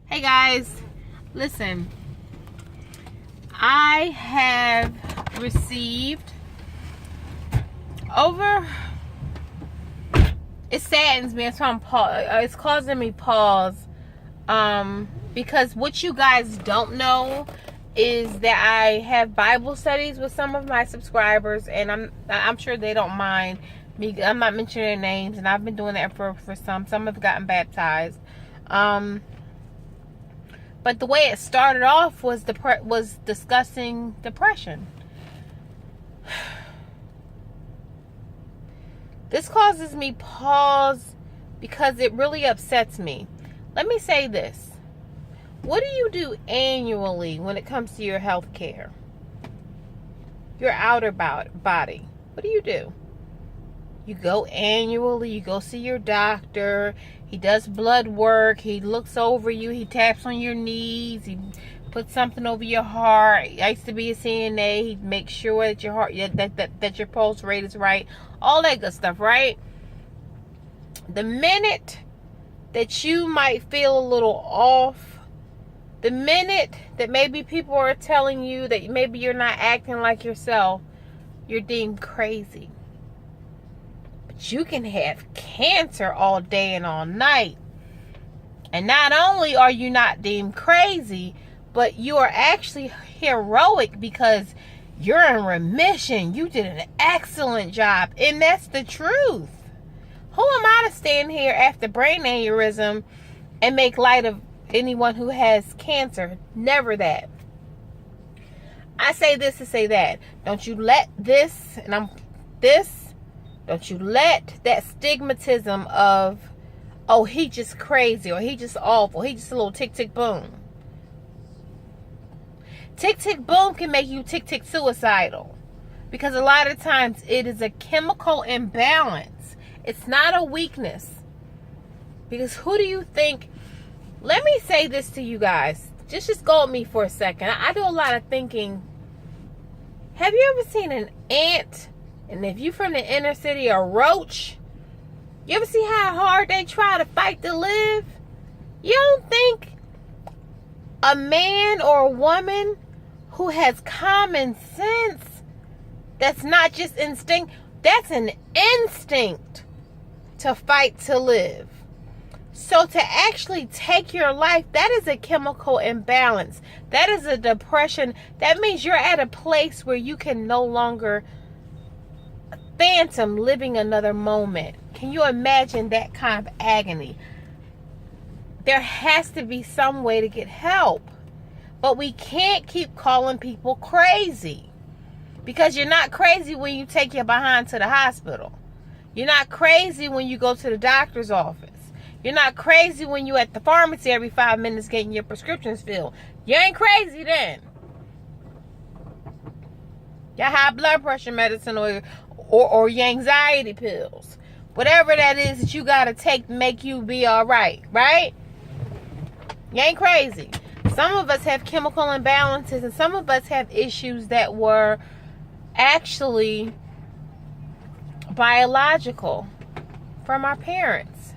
Hey guys, listen, I have received it saddens me, it's causing me pause, because what you guys don't know is that I have Bible studies with some of my subscribers, and I'm sure they don't mind me. I'm not mentioning their names, and I've been doing that for some have gotten baptized. But the way it started off was discussing depression. This causes me pause because it really upsets me. Let me say this. What do you do annually when it comes to your health care? Your outer body. What do you do? You go annually, you go see your doctor, he does blood work, he looks over you, he taps on your knees, he puts something over your heart. I used to be a CNA, he makes sure that your heart, that your pulse rate is right, all that good stuff, right? The minute that you might feel a little off, the minute that maybe people are telling you that maybe you're not acting like yourself, you're deemed crazy. You can have cancer all day and all night. And not only are you not deemed crazy, but you are actually heroic because you're in remission. You did an excellent job. And that's the truth. Who am I to stand here after brain aneurysm and make light of anyone who has cancer? Never that. I say this to say that. Don't you let don't you let that stigmatism of, oh, he just crazy, or he just awful, he just a little tick, tick, boom. Tick, tick, boom can make you tick, tick, suicidal. Because a lot of times it is a chemical imbalance. It's not a weakness. Because who do you think, let me say this to you guys. Just go with me for a second. I do a lot of thinking. Have you ever seen an ant? And if you from the inner city, a roach, you ever see how hard they try to fight to live? You don't think a man or a woman who has common sense, that's not just instinct, that's an instinct to fight to live. So to actually take your life, that is a chemical imbalance. That is a depression. That means you're at a place where you can no longer phantom living another moment. Can you imagine that kind of agony? There has to be some way to get help. But we can't keep calling people crazy. Because you're not crazy when you take your behind to the hospital. You're not crazy when you go to the doctor's office. You're not crazy when you at the pharmacy every 5 minutes getting your prescriptions filled. You ain't crazy then. Your high blood pressure medicine or your anxiety pills, whatever that is that you gotta take to make you be all right? You ain't crazy. Some of us have chemical imbalances, and some of us have issues that were actually biological from our parents,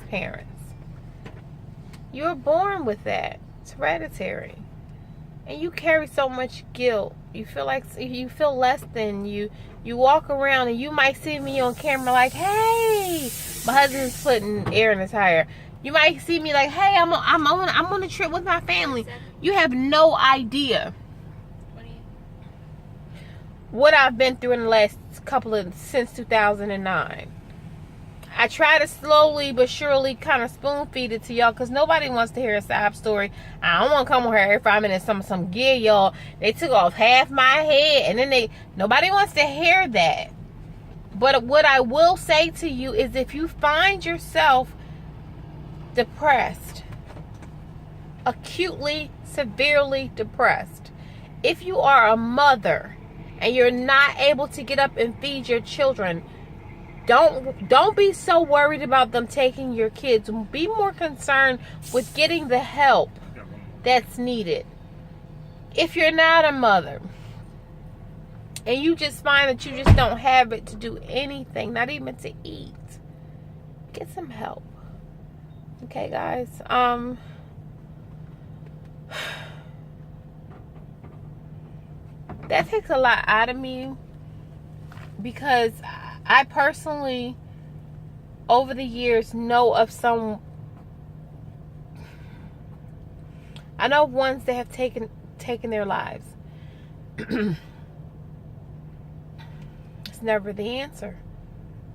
parents. You were born with that. It's hereditary. And you carry so much guilt. You feel like you feel less than you. You walk around and you might see me on camera like, hey, my husband's putting air in his tire. You might see me like, hey, I'm on a trip with my family. You have no idea what I've been through in the last since 2009. I try to slowly but surely kind of spoon feed it to y'all because nobody wants to hear a sob story. I don't want to come on here every 5 minutes some gear, y'all. They took off half my head, and then nobody wants to hear that. But what I will say to you is, if you find yourself depressed, acutely, severely depressed, if you are a mother and you're not able to get up and feed your children, don't be so worried about them taking your kids. Be more concerned with getting the help that's needed. If you're not a mother and you just find that you just don't have it to do anything, not even to eat, get some help. Okay, guys. that takes a lot out of me, because I personally, over the years, know of I know of ones that have taken their lives. It's never the answer.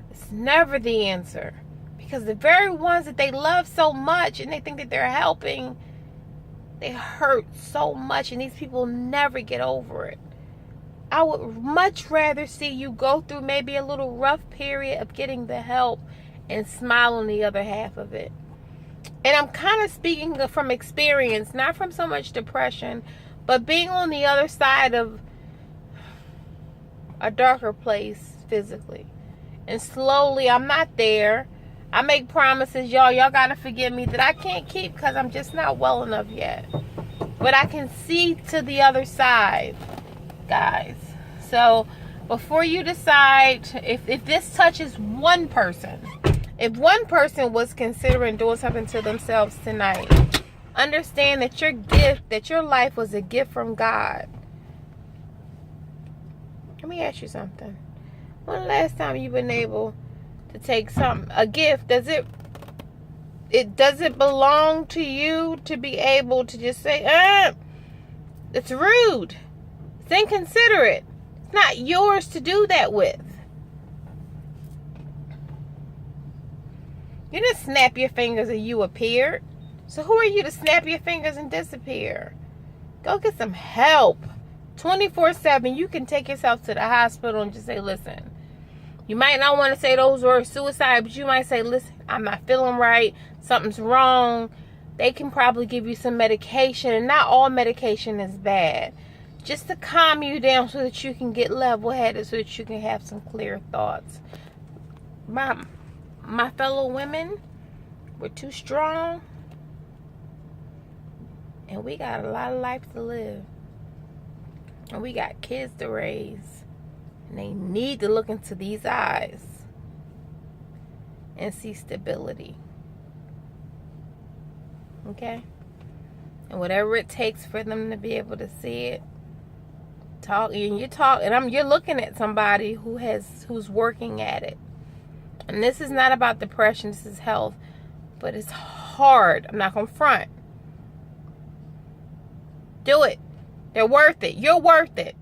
It's never the answer. Because the very ones that they love so much and they think that they're helping, they hurt so much, and these people never get over it. I would much rather see you go through maybe a little rough period of getting the help and smile on the other half of it. And I'm kind of speaking from experience, not from so much depression, but being on the other side of a darker place physically. And slowly, I'm not there. I make promises, y'all gotta forgive me, that I can't keep because I'm just not well enough yet. But I can see to the other side, guys. So before you decide, if this touches one person, if one person was considering doing something to themselves tonight, understand that your gift, that your life was a gift from God. Let me ask you something. When the last time you've been able to take a gift, does it belong to you to be able to just say, it's rude, it's inconsiderate, it's not yours to do that with? You didn't snap your fingers and you appeared. So who are you to snap your fingers and disappear? Go get some help. 24/7, you can take yourself to the hospital and just say, listen, you might not want to say those words, suicide, but you might say, listen, I'm not feeling right, something's wrong. They can probably give you some medication, and not all medication is bad. Just to calm you down so that you can get level-headed, so that you can have some clear thoughts. My fellow women, we're too strong, and we got a lot of life to live. And we got kids to raise. And they need to look into these eyes and see stability. Okay? And whatever it takes for them to be able to see it, you're looking at somebody who's working at it. And this is not about depression, this is health. But it's hard. I'm not gonna front. Do it. They're worth it. You're worth it.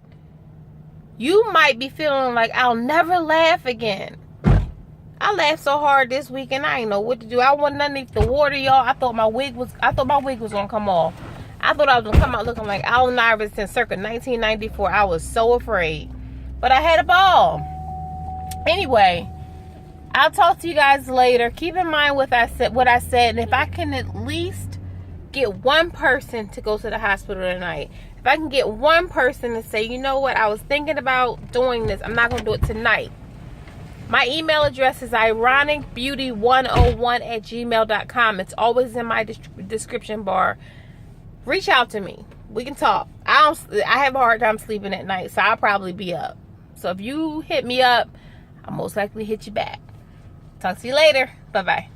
You might be feeling like, I'll never laugh again. I laughed so hard this weekend, I didn't know what to do. I wasn't underneath the water, y'all. I thought my wig was gonna come off. I thought I was gonna come out looking like Allen Iverson circa 1994. I was so afraid. But I had a ball. Anyway, I'll talk to you guys later. Keep in mind what I said, and if I can at least get one person to go to the hospital tonight, if I can get one person to say, you know what, I was thinking about doing this, I'm not going to do it tonight. My email address is ironicbeauty101@gmail.com. It's always in my description bar. Reach out to me. We can talk. I have a hard time sleeping at night, so I'll probably be up. So if you hit me up, I'll most likely hit you back. Talk to you later. Bye-bye.